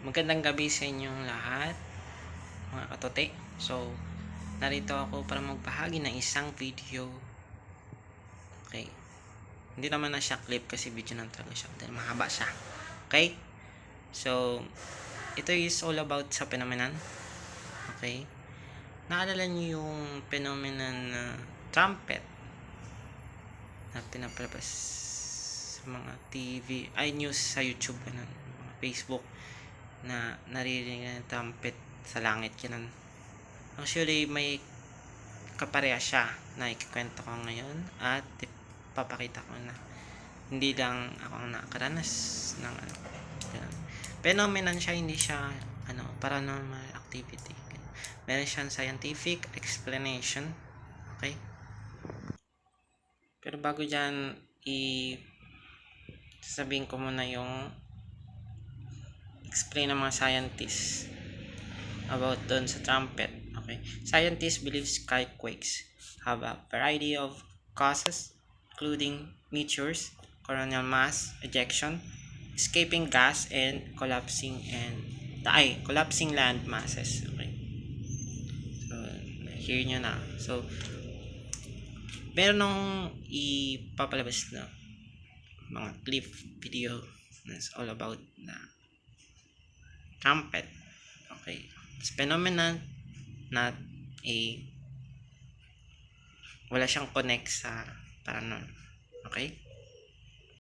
Magandang gabi sa inyong lahat, mga katote. So, narito ako para magbahagi ng isang video. Okay. Hindi naman na siya clip kasi video lang talaga siya. Dahil mahaba siya. Okay. So, ito is all about sa phenomenon. Okay. Naalala niyo yung phenomenon na trumpet na pinapalabas sa mga TV, news sa YouTube, ganun, mga Facebook, na naririnig ng trumpet sa langit, ganun. Actually, may kapareha siya na ikikwento ko ngayon at papakita ko na hindi lang ako ang nakaranas ng ganun. Phenomenon siya, hindi siya paranormal activity. Meron siyang scientific explanation. Okay? Pero bago dyan, sasabihin ko muna yung explain ng mga scientists about doon sa trumpet. Okay? Scientists believe skyquakes have a variety of causes, including meteors, coronal mass ejection, escaping gas, and collapsing land masses. Okay? So, hear nyo na. So, meron nung ipapalabas na mga clip video that's all about na trumpet. Okay. It's phenomenon, not wala siyang connect sa paranormal. Okay?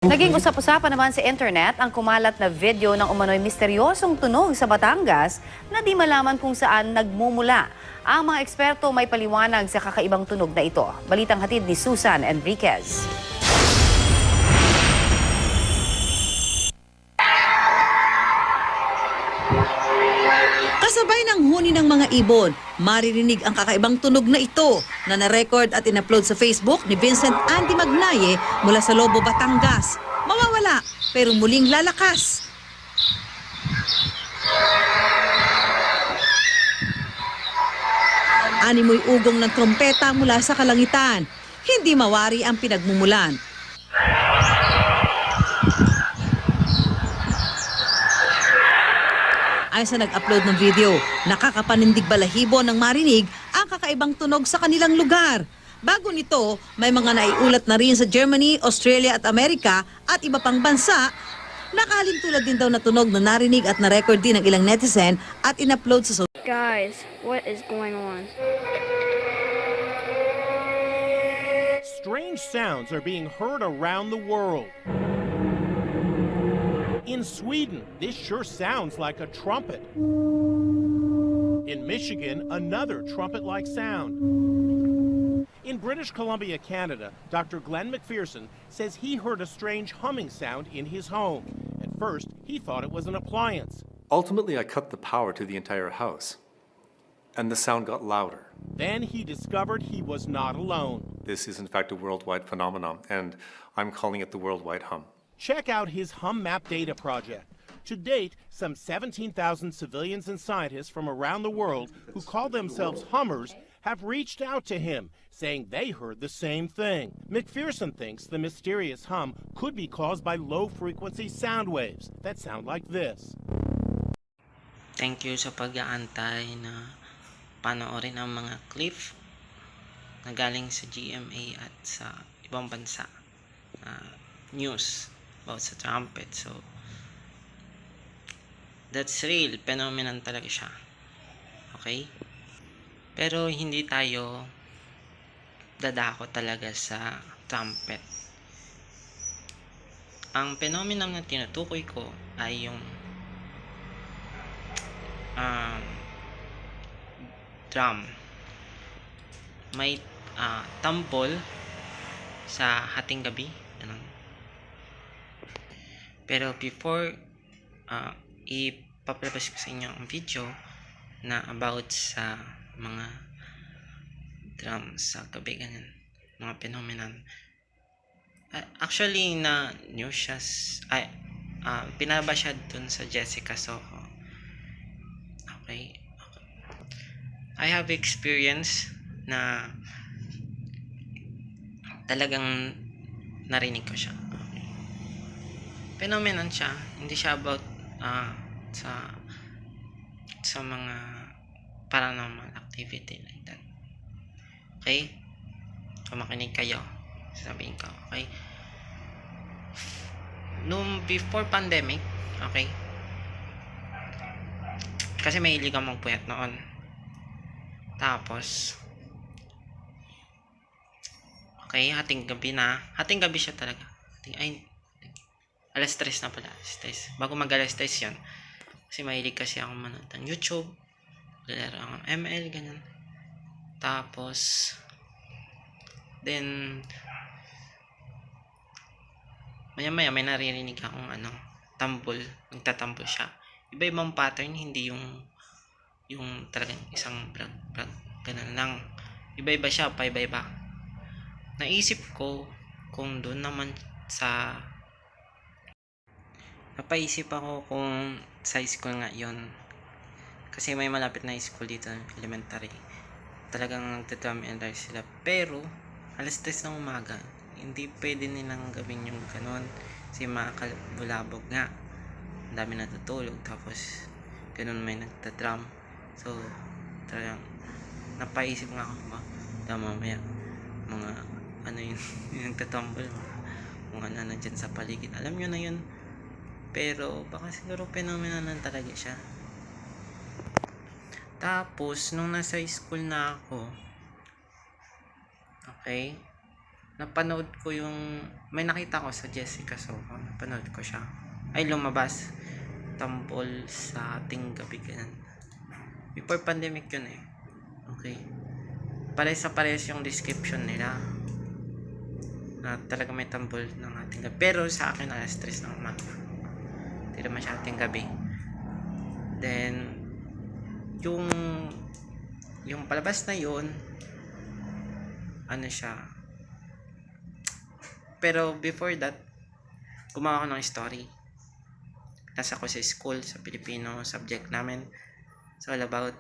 Naging usap-usapan naman sa internet ang kumalat na video ng umano'y misteryosong tunog sa Batangas na di malaman kung saan nagmumula. Ang mga eksperto may paliwanag sa kakaibang tunog na ito. Balitang hatid ni Susan Enriquez. Kasabay ng huni ng mga ibon, maririnig ang kakaibang tunog na ito na na-record at in-upload sa Facebook ni Vincent Andy Magnaye mula sa Lobo, Batangas. Mawawala pero muling lalakas. Animoy ugong ng trompeta mula sa kalangitan. Hindi mawari ang pinagmumulan. Ayon sa nag-upload ng video, nakakapanindig balahibo ng marinig ang kakaibang tunog sa kanilang lugar. Bago nito, may mga naiulat na rin sa Germany, Australia at Amerika at iba pang bansa. Nakahalintulad din daw na tunog na narinig at na-record din ng ilang netizen at in-upload sa social. Guys, what is going on? Strange sounds are being heard around the world. In Sweden, this sure sounds like a trumpet. In Michigan, another trumpet-like sound. In British Columbia, Canada, Dr. Glenn McPherson says he heard a strange humming sound in his home. At first, he thought it was an appliance. Ultimately, I cut the power to the entire house, and the sound got louder. Then he discovered he was not alone. This is, in fact, a worldwide phenomenon, and I'm calling it the worldwide hum. Check out his Hum Map Data project. To date, some 17,000 civilians and scientists from around the world who call themselves hummers have reached out to him, saying they heard the same thing. McPherson thinks the mysterious hum could be caused by low-frequency sound waves that sound like this. Thank you sa pag-aantay na panoorin ang mga clip na galing sa GMA at sa ibang bansa na news about sa trumpet. So, that's real. Phenomenon talaga siya. Okay? Pero hindi tayo dadako talaga sa trumpet. Ang phenomenon na tinutukoy ko ay yung drum. May tambol sa hating gabi. Ganun. Pero before ipapalabas ko sa inyo ang video na about sa mga drums sa gabi, ganun, mga phenomenon. Actually, na news siya, pinalabas siya dun sa Jessica Soho. Okay. I have experience na talagang narinig ko siya. Okay. Phenomenon siya, hindi siya about sa sa mga paranormal activity like that. Okay? So, makinig kayo. Sasabihin ko, okay? Nung before pandemic, okay? Kasi may hilig akong magpuyat noon. Tapos, okay, hating gabi siya talaga. Alas 3 na pala. Alas 3. Bago mag alas 3 yun. Kasi mahilig kasi ako manood ng YouTube. Lalaro ako ng ML, ganun. Tapos, then, maya-maya may naririnig akong tambol. Nagtatambol siya. Iba-ibang pattern, hindi yung talagang isang brag, ganun lang. Iba-iba siya, iba-iba. Naisip ko kung doon naman napaisip ako kung sa school nga yon, kasi may malapit na school dito, elementary. Talagang nagtatram and drive sila, pero alas 3 ng umaga hindi pwede nilang gawin yung ganon kasi makakabulabog nga, ang dami natutulog, tapos ganon may nagtatram. So talagang napaisip nga ako, mamaya mga yun yung nagtatambol, mga nandyan sa paligid, alam nyo na yun. Pero baka siguro phenomena lang talaga siya. Tapos nung nasa school na ako, okay, napanood ko may nakita ko sa Jessica Soho, napanood ko siya. Ay, lumabas, tambol sa ating gabi, ganun. Before pandemic yun eh. Okay, pares yung description nila na talaga may tambol ng ating gabi. Pero sa akin alas 3 ng umaga, hindi naman siya ating gabi. Then yung palabas na yun, siya, pero before that gumawa ako ng story. Nasa ako sa school, sa Filipino subject namin. So all about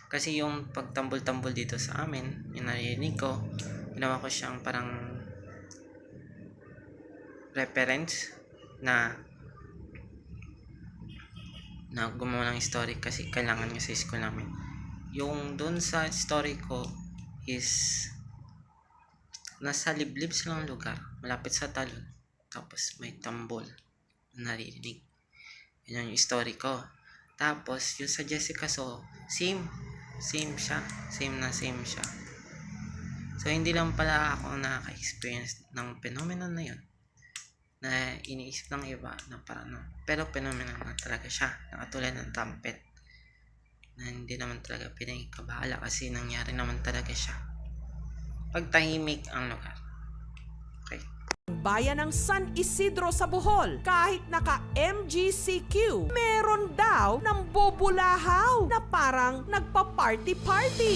kasi yung pagtambol-tambol dito sa amin, yung narinig ko, ginawa ko siyang parang reference na gumawa ng story kasi kailangan niya sa school namin. Yung doon sa story ko is nasa liblib silang lugar, malapit sa talon, tapos may tambol na naririnig. Yun yung story ko. Tapos yung sa Jessica So, same siya. So hindi lang pala ako nakaka-experience ng phenomenon na yun na iniisip ng iba na parang pero phenomenon na talaga siya, nakatulad ng trumpet na hindi naman talaga pinagkabahala kasi nangyari naman talaga siya pag tahimik ang lugar. Okay. Bayan ng San Isidro sa Bohol, kahit naka MGCQ, meron daw ng bubulahaw na parang nagpa-party-party.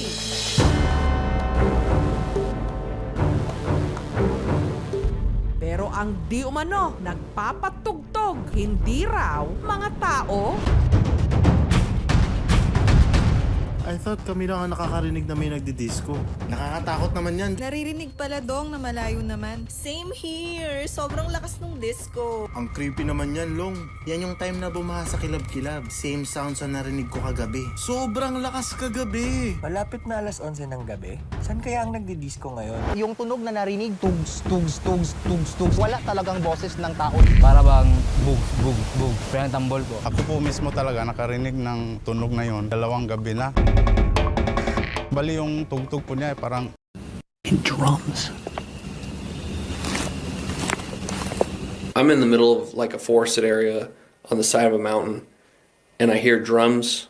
Pero ang di umano nagpapatugtog, hindi raw mga tao. I thought kami lang ang nakakarinig na may nagdi-disco. Nakakatakot naman yan. Naririnig pala dong na malayo naman. Same here. Sobrang lakas ng disco. Ang creepy naman yan, Long. Yan yung time na bumaha sa kilab-kilab. Same sounds ang narinig ko kagabi. Sobrang lakas kagabi. Malapit na alas 11 ng gabi. Saan kaya ang nagdi-disco ngayon? Yung tunog na narinig, tugs, tugs, tugs, tugs, tugs. Wala talagang boses ng tao. Para bang bug, bug, bug. Pero tambol po. Ako po mismo talaga nakarinig ng tunog na yon 2 gabi na. Bali yung tugtog po niya parang in drums. I'm in the middle of like a forested area on the side of a mountain and I hear drums.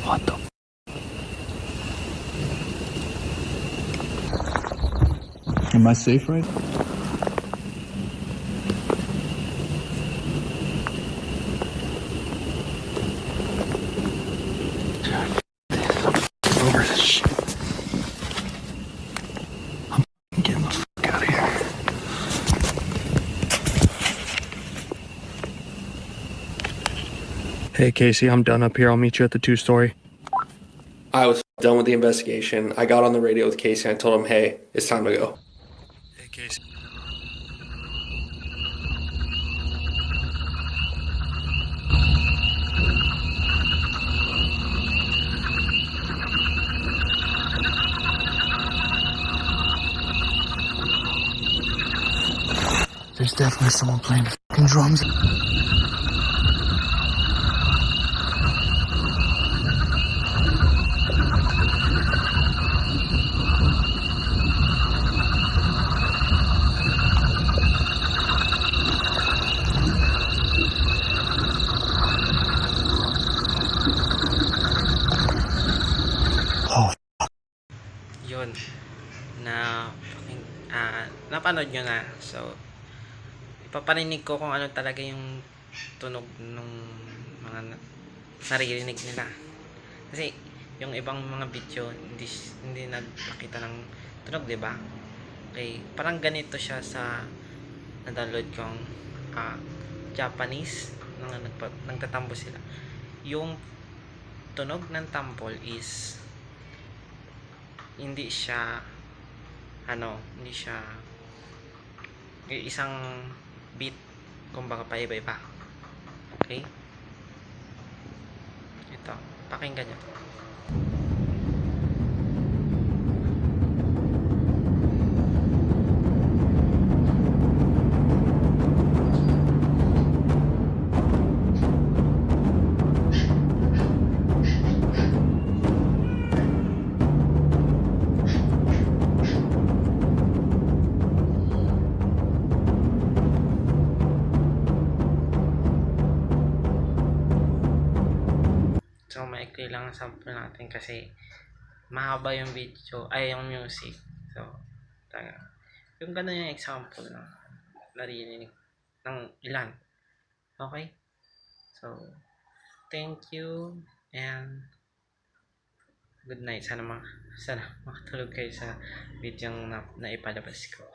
What the Am I safe right? Over this shit. I'm getting the fuck out of here. Hey Casey, I'm done up here. I'll meet you at the 2-story. I was Done with the investigation, I got on the radio with Casey and I told him, hey, it's time to go. Hey, Casey. There's definitely someone playing fucking drums. Yun. Napanood nyo na. So, ipaparinig ko kung ano talaga yung tunog ng mga naririnig nila. Kasi, yung ibang mga video, hindi nagpakita ng tunog, diba? Okay, parang ganito siya sa na-download kong Japanese nagtatambo sila. Yung tunog ng tambol is hindi siya isang beat, kumbaga pa iba-iba. Okay? Ito, pakinggan nyo. So, maikli lang ang sample natin kasi mahaba yung video, yung music. So, yung gano'n yung example na narinig ng ilan. Okay? So, thank you and good night. Sana makatulog kayo sa video na ipalabas ko.